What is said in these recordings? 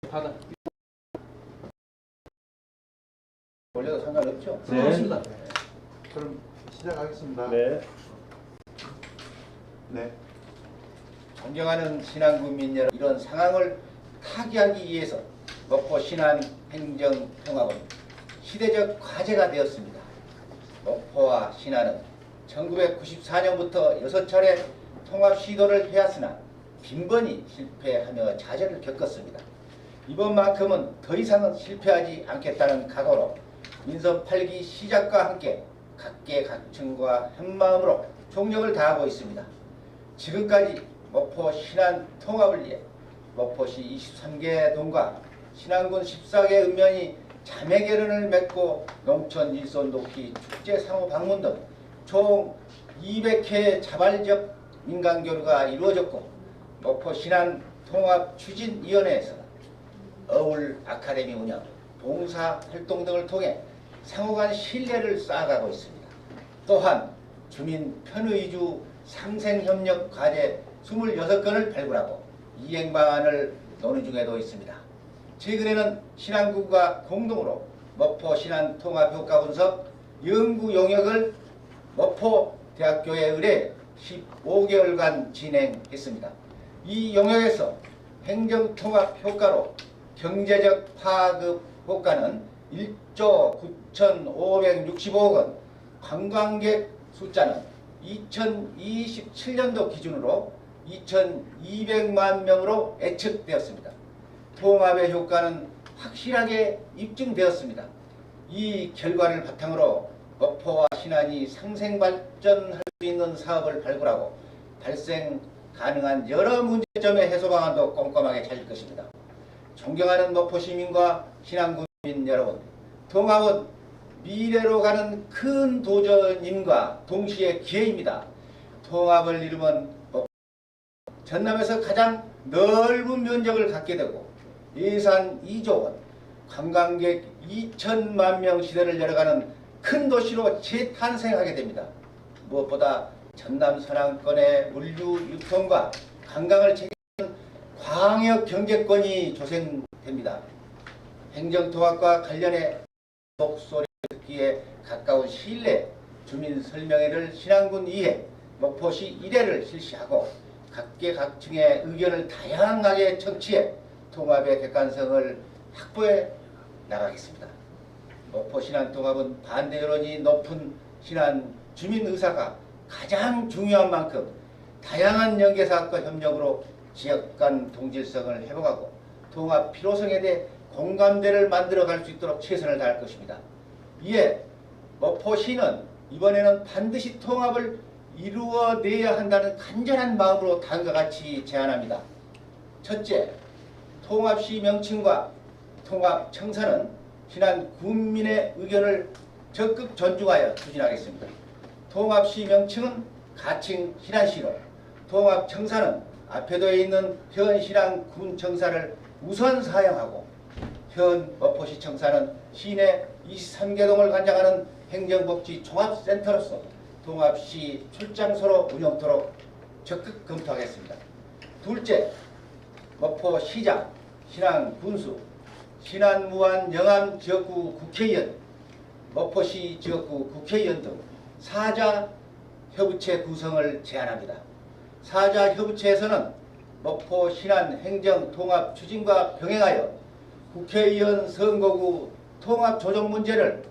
받아. 올려도 상관없죠? 네. 맞습니다. 그럼 시작하겠습니다. 네. 네. 존경하는 신안군민 여러분, 이런 상황을 타개하기 위해서 목포 신안 행정 통합은 시대적 과제가 되었습니다. 목포와 신안은 1994년부터 6차례 통합 시도를 해왔으나 빈번히 실패하며 좌절을 겪었습니다. 이번만큼은 더 이상은 실패하지 않겠다는 각오로 민선 8기 시작과 함께 각계각층과 한마음으로 총력을 다하고 있습니다. 지금까지 목포 신안 통합을 위해 목포시 23개 동과 신안군 14개 읍면이 자매결연을 맺고 농촌 일손 돕기 축제 상호 방문 등 총 200회 자발적 민간교류가 이루어졌고, 목포 신안 통합 추진위원회에서는 어울 아카데미 운영, 봉사 활동 등을 통해 상호간 신뢰를 쌓아가고 있습니다. 또한 주민 편의주 상생협력 과제 26건을 발굴하고 이행 방안을 논의 중에도 있습니다. 최근에는 신안군과 공동으로 목포 신안 통합 효과 분석 연구 용역을 목포대학교에 의뢰 15개월간 진행했습니다. 이 용역에서 행정통합 효과로 경제적 파급 효과는 1조 9,565억 원, 관광객 숫자는 2027년도 기준으로 2,200만 명으로 예측되었습니다. 통합의 효과는 확실하게 입증되었습니다. 이 결과를 바탕으로 목포와 신안이 상생발전할 수 있는 사업을 발굴하고 발생 가능한 여러 문제점의 해소 방안도 꼼꼼하게 찾을 것입니다. 존경하는 목포 시민과 신안군민 여러분, 통합은 미래로 가는 큰 도전임과 동시에 기회입니다. 통합을 이루면 전남에서 가장 넓은 면적을 갖게 되고 예산 2조 원, 관광객 2천만 명 시대를 열어가는 큰 도시로 재탄생하게 됩니다. 무엇보다 전남 서남권의 물류 유통과 관광을 책임지는 광역 경제권이 조성됩니다. 행정통합과 관련해 목소리 듣기에 가까운 시일 내에 주민 설명회를 신안군 2회, 목포시 1회를 실시하고 각계각층의 의견을 다양하게 청취해 통합의 객관성을 확보해 나가겠습니다. 목포 신안 통합은 반대 여론이 높은 신안 주민 의사가 가장 중요한 만큼 다양한 연계사업과 협력으로 지역 간 동질성을 회복하고 통합 필요성에 대해 공감대를 만들어갈 수 있도록 최선을 다할 것입니다. 이에 목포시는 이번에는 반드시 통합을 이루어내야 한다는 간절한 마음으로 다음과 같이 제안합니다. 첫째, 통합시 명칭과 통합 청사는 신안 군민의 의견을 적극 존중하여 추진하겠습니다. 통합시 명칭은 가칭 신안시로, 통합 청사는 앞에도에 있는 현 신안 군 청사를 우선 사용하고 현 목포시 청사는 시내 23개 동을 관장하는 행정복지 종합센터로서 통합시 출장소로 운영토록 적극 검토하겠습니다. 둘째, 목포시장, 신안군수, 신안무안 영암 지역구 국회의원, 목포시 지역구 국회의원 등 사자 협의체 구성을 제안합니다. 사자 협의체에서는 목포 신안 행정 통합 추진과 병행하여 국회의원 선거구 통합 조정 문제를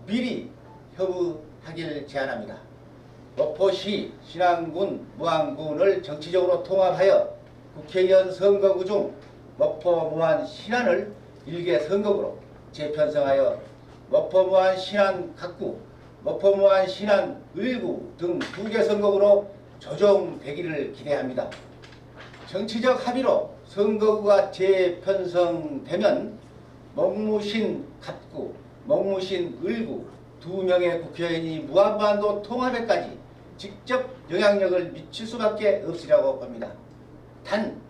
미리 협의하길 제안합니다. 목포시, 신안군, 무안군을 정치적으로 통합하여 국회의원 선거구 중 목포, 무안, 신안을 1개 선거구로 재편성하여 목포, 무안, 신안 각구, 목포, 무안, 신안 을구 등 2개 선거구로 조정되기를 기대합니다. 정치적 합의로 선거구가 재편성되면 목무신 갑구, 목무신 을구 2명의 국회의원이 무한반도 통합에까지 직접 영향력을 미칠 수밖에 없으리라고 봅니다. 단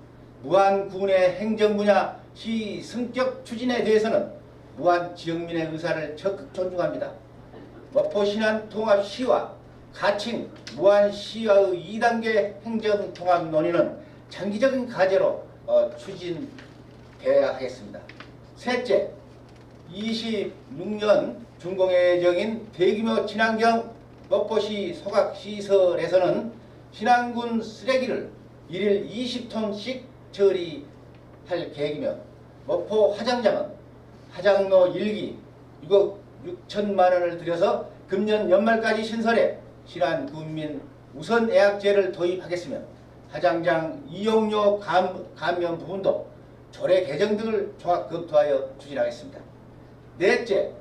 무안군의 행정분야 시 성격 추진에 대해서는 무안 지역민의 의사를 적극 존중합니다. 목포 신안 통합시와 가칭 무안시와의 2단계 행정통합 논의는 장기적인 과제로 되어야 하겠습니다. 셋째, 26년 준공의 예정인 대규모 친환경 먹보시 소각시설에서는 신안군 쓰레기를 일일 20톤씩 처리할 계획이며 목포 화장장은 화장로 1기 6억 6천만 원을 들여서 금년 연말까지 신설해 신안군민 우선 예약제를 도입하겠으며 화장장 이용료 감면 부분도 조례 개정 등을 종합 검토하여 추진하겠습니다. 넷째,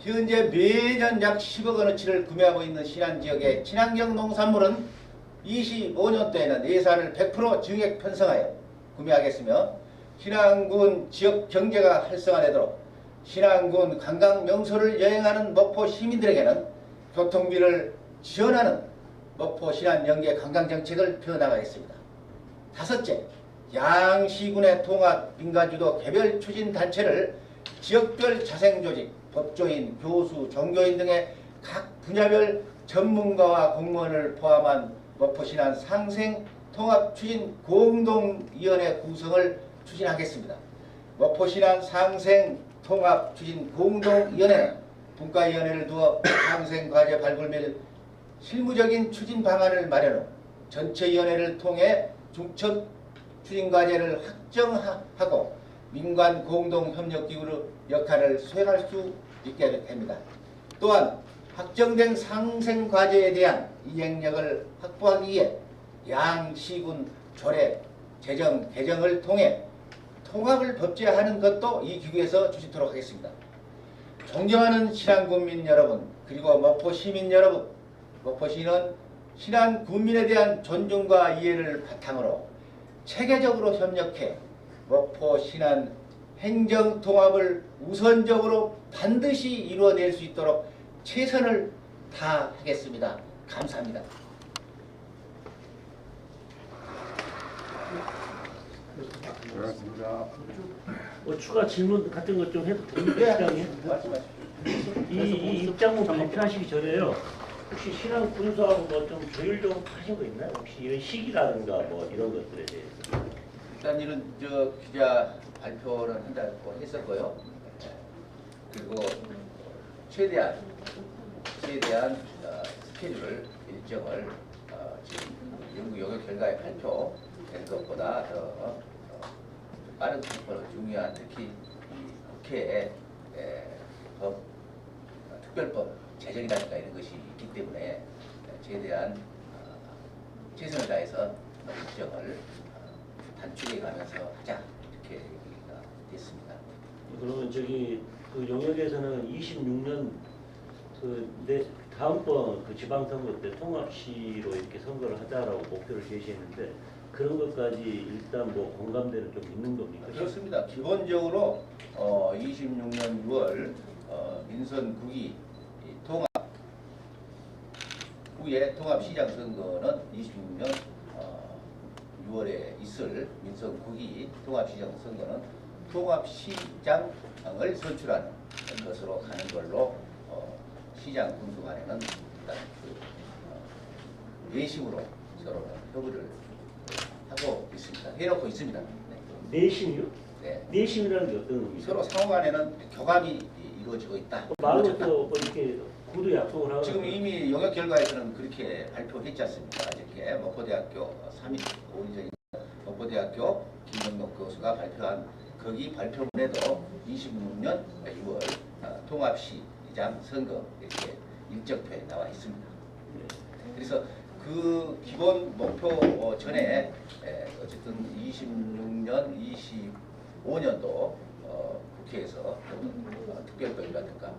현재 매년 약 10억 원어치를 구매하고 있는 신안지역의 친환경 농산물은 25년도에는 예산을 100% 증액 편성하여 구매하겠으며 신안군 지역 경제가 활성화되도록 신안군 관광 명소를 여행하는 목포 시민들에게는 교통비를 지원하는 목포 신안 연계 관광정책을 펴나가겠습니다. 다섯째, 양시군의 통합 민간주도 개별 추진 단체를 지역별 자생조직, 법조인, 교수, 종교인 등의 각 분야별 전문가와 공무원을 포함한 목포신안 상생 통합 추진 공동위원회 구성을 추진하겠습니다. 목포신안 상생 통합 추진 공동위원회는 분과위원회를 두어 상생과제 발굴 및 실무적인 추진 방안을 마련 후 전체위원회를 통해 중첩 추진과제를 확정하고 민관 공동협력기구의 역할을 수행할 수 있게 됩니다. 또한 확정된 상생과제에 대한 이행력을 확보하기 위해 양시군 조례 제정 개정을 통해 통합을 법제화하는 것도 이 기구에서 주시도록 하겠습니다. 존경하는 신안군민 여러분, 그리고 목포 시민 여러분, 목포시는 신안군민에 대한 존중과 이해를 바탕으로 체계적으로 협력해 목포 신안 행정통합을 우선적으로 반드시 이루어낼 수 있도록 최선을 다하겠습니다. 감사합니다. 고맙습니다. 추가 질문 같은 것 좀 해도 됩니까, 시장님? 말씀하십시오. 이 입장문 발표하시기 전에요. 혹시 신안 군수하고 뭐 좀 조율 좀 하신 거 있나요? 혹시 이런 시기라든가 뭐 이런 것들에 대해서? 일단 이런 기자 발표를 한다고 했었고요. 그리고 최대한 스케줄을 일정을 지금 연구 영역 결과에 발표된 것보다 더 빠른 tempo로 중요한 특히 이 국회에 특별법 제정이라든가 이런 것이 있기 때문에 최대한 최선을 다해서 일정을 단축해 가면서 하자 이렇게 얘기가 됐습니다. 그러면 그 영역에서는 26년 다음번 지방선거 때 통합시로 이렇게 선거를 하자라고 목표를 제시했는데 그런 것까지 일단 뭐 공감대는 좀 있는 겁니까? 그렇습니다. 기본적으로 26년 6월 민선 9기 후에 통합시장 선거는 26년 6월에 있을 민선 9기 통합시장 선거는 통합시장을 선출하는 것으로 가는 걸로 시장 군수 간에는 일단 내심으로 서로 협의를 하고 있습니다. 해놓고 있습니다. 네. 내심이요? 네. 내심이라는 게 어떤 의미죠? 서로 상호 간에는 교감이 이루어지고 있다. 말로서 뭐 이렇게 구두 약속을 하고 지금 이미 영역 결과에서는 그렇게 발표했지 않습니까? 어저께 목포대학교 3일 5일 전에 목포대학교 김정록 교수가 발표한 거기 발표문에도 26년 6월 통합시장 선거 이렇게 일정표에 나와 있습니다. 그래서 그 기본 목표 전에 어쨌든 26년, 25년도 국회에서 특별법이라든가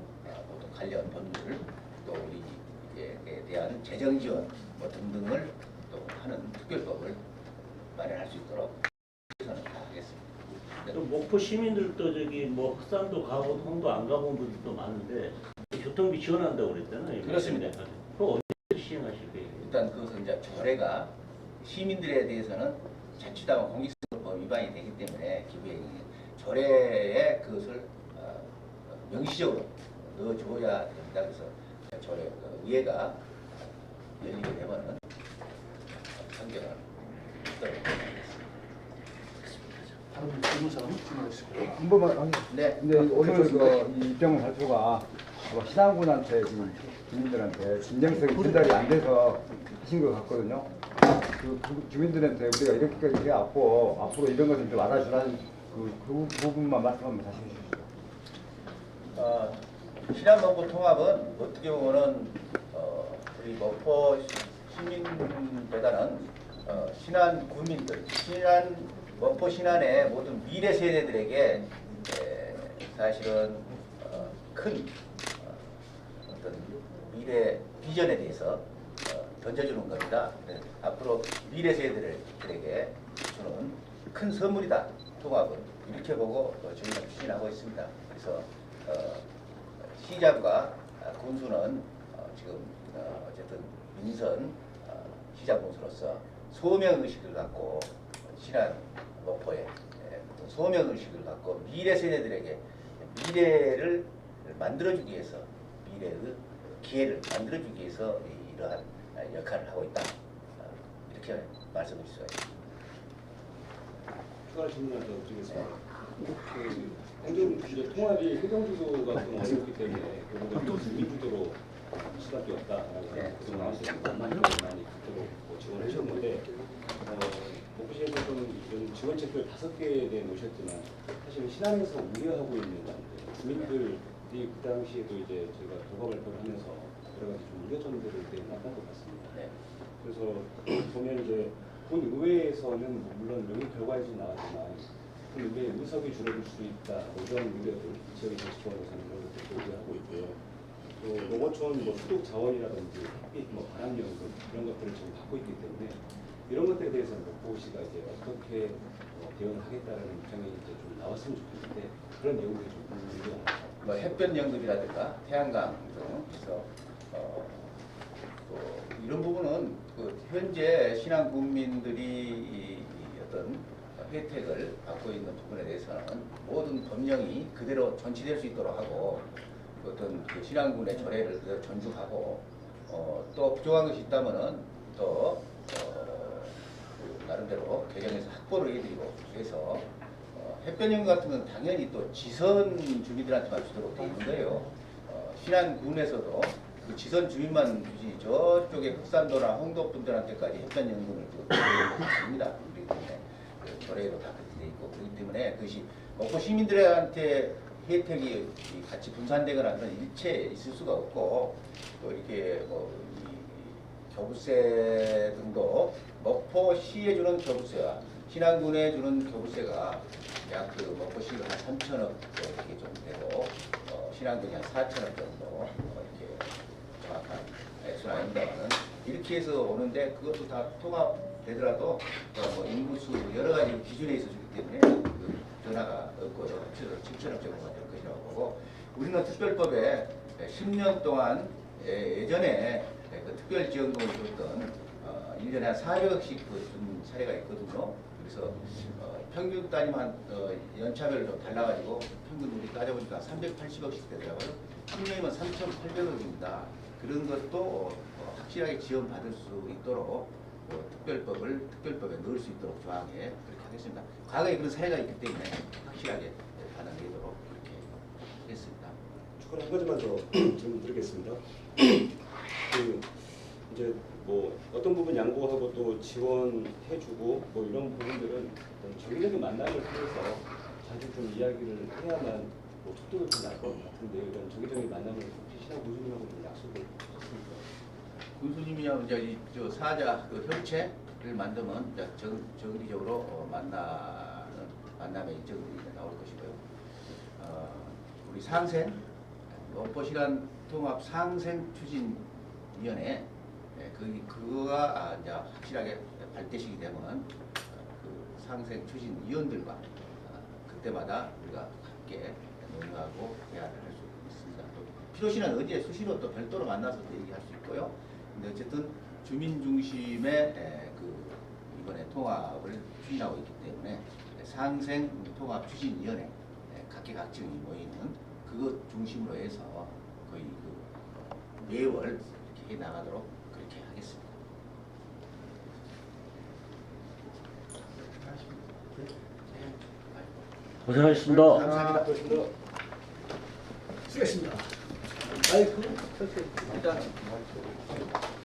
모든 관련 법률 또 우리에 대한 재정 지원 뭐 등등을 또 하는 특별법을 마련할 수 있도록 최선을 다하겠습니다. 또 목포 시민들도 뭐 흑산도 가고 홍도 안 가본 분들도 많은데 교통비 지원한다고 그랬잖아요. 그렇습니다. 그거 언제 시행하실 거예요? 일단 그것은 이제 조례가 시민들에 대해서는 자칫하면 공익성법 위반이 되기 때문에 기부행위 조례에 그것을 명시적으로 넣어줘야 됩니다. 그래서 조례 의회가 열리게 되면은 상정을 하도록 하겠습니다. 다른 질문 사람 질문하시고요. 한 번만 하겠습니다. 네. 근데 오늘 이 입장 발표가 신앙군한테 지금 주민들한테 진정성이 전달이 안 돼서 하신 것 같거든요. 주민들한테 우리가 이렇게까지 해왔고 앞으로 이런 것을 좀 알아주라는 그 부분만 말씀 한번 다시 해주시죠. 신안목포 통합은 어떻게 보면은 우리 목포 시민보다는 신안 구민들, 목포 신안의 모든 미래 세대들에게 사실은 큰 어떤 미래 비전에 대해서 던져주는 겁니다. 앞으로 미래 세대들에게 주는 큰 선물이다. 통합은 이렇게 보고 저희는 추진하고 있습니다. 그래서 시장과 군수는 지금 어쨌든 민선 시장 군수로서 소명 의식을 갖고 신안 목포에 소명 의식을 갖고 미래 세대들에게 미래를 만들어주기 위해서 미래의 기회를 만들어주기 위해서 이러한 역할을 하고 있다. 이렇게 말씀을 드릴 수가 있습니다. 추가 질문 하나 더 드리겠습니다. 그 행정 통합이 행정주도가 좀 어렵기 때문에 결국은 주민주도로 수밖에 없다라고 그동안 하셨는데 많이 그대로 지원을 하셨는데 목포시에서 좀 이런 지원책들 5개에 대해 놓으셨지만 사실 신안에서 우려하고 있는 주민들이 그 당시에도 이제 저희가 결과 발표를 하면서 여러 가지 좀 우려점들을 내놨던 것 같습니다. 그래서 보면 이제 본 의회에서는 물론 여기 결과에서 나왔지만 본 의회 의석이 줄어들 수 있다 이런 우려들 지역의 정치권에서는 이런 것들을 우려하고 있고요. 또 농어촌 수독 자원이라든지 햇빛 바람연금 이런 것들을 지금 받고 있기 때문에 이런 것들에 대해서는 목포시가 이제 어떻게 대응을 하겠다라는 입장이 이제 좀 나왔으면 좋겠는데 그런 내용들이 좀 궁금합니다. 햇볕 연금이라든가 태양광 등 그래서 또 이런 부분은 현재 신안 국민들이 어떤 혜택을 받고 있는 부분에 대해서는 모든 법령이 그대로 존치될 수 있도록 하고 어떤 신안군의 조례를 그대로 존중하고 또 부족한 것이 있다면은 또 나름대로 개정해서 확보를 해드리고 해서 햇볕연금 같은 건 당연히 또 지선 주민들한테만 주도록 되어 있는 거예요. 신안군에서도 그 지선 주민만 주지 저쪽에 흑산도나 홍도 분들한테까지 햇볕연금을 줍니다. 그렇기 때문에 조례에도 다 그렇게 돼 있고 그렇기 때문에 그것이 목포 시민들한테 혜택이 같이 분산되거나 그런 일체 있을 수가 없고 또 이렇게 이 교부세 등도 목포시에 주는 교부세와 신안군에 주는 교부세가 약 목포시가 한 3천억 이렇게 좀 되고 신안군이 한 4천억 정도 이렇게 정확한 액수는 아닙니다만은 이렇게 해서 오는데 그것도 다 통합되더라도 인구수 여러 가지 기준에 있어 주기 때문에 변화가 없고 7천억 정도가 될 것이라고 보고 우리는 특별법에 10년 동안 예전에 그 특별지원금을 줬던 1년에 한 400억씩 준 사례가 있거든요. 그래서 평균 따지면 연차별로 좀 달라가지고 평균 우리 따져보니까 380억씩 되더라고요. 3년이면 3,800억입니다. 그런 것도 확실하게 지원받을 수 있도록 특별법에 넣을 수 있도록 조항에 그렇게 하겠습니다. 과거에 그런 사례가 있기 때문에 확실하게 받아내도록 그렇게 했습니다. 추가로 한 가지만 더 질문 드리겠습니다. 이제 어떤 부분 양보하고 또 지원해주고 이런 부분들은 정기적인 만남을 통해서 자주 좀 이야기를 해야만 속도가 좀 날 것 같은데 이런 정기적인 만남을 혹시 신앙 군수님하고 좀 약속을 하셨습니까? 군수님이하고 이제 저 사자 협체를 만들면 이제 정기적으로 만남의 일정이 나올 것이고요. 우리 상생 목포시간 통합 상생 추진위원회 그거가 이제 확실하게 발대식이 되면 그 상생 추진위원들과 그때마다 우리가 함께 논의하고 대화를 할 수 있습니다. 또 필요시는 어디에 수시로 또 별도로 만나서 또 얘기할 수 있고요. 근데 어쨌든 주민 중심의 이번에 통합을 추진하고 있기 때문에 상생 통합 추진위원회 각계각층이 모이는 그것 중심으로 해서 거의 매월 이렇게 해 나가도록 그렇게 하겠습니다. 고생하셨습니다. 감사합니다. 수고했습니다. 아이, 그럼, 일단.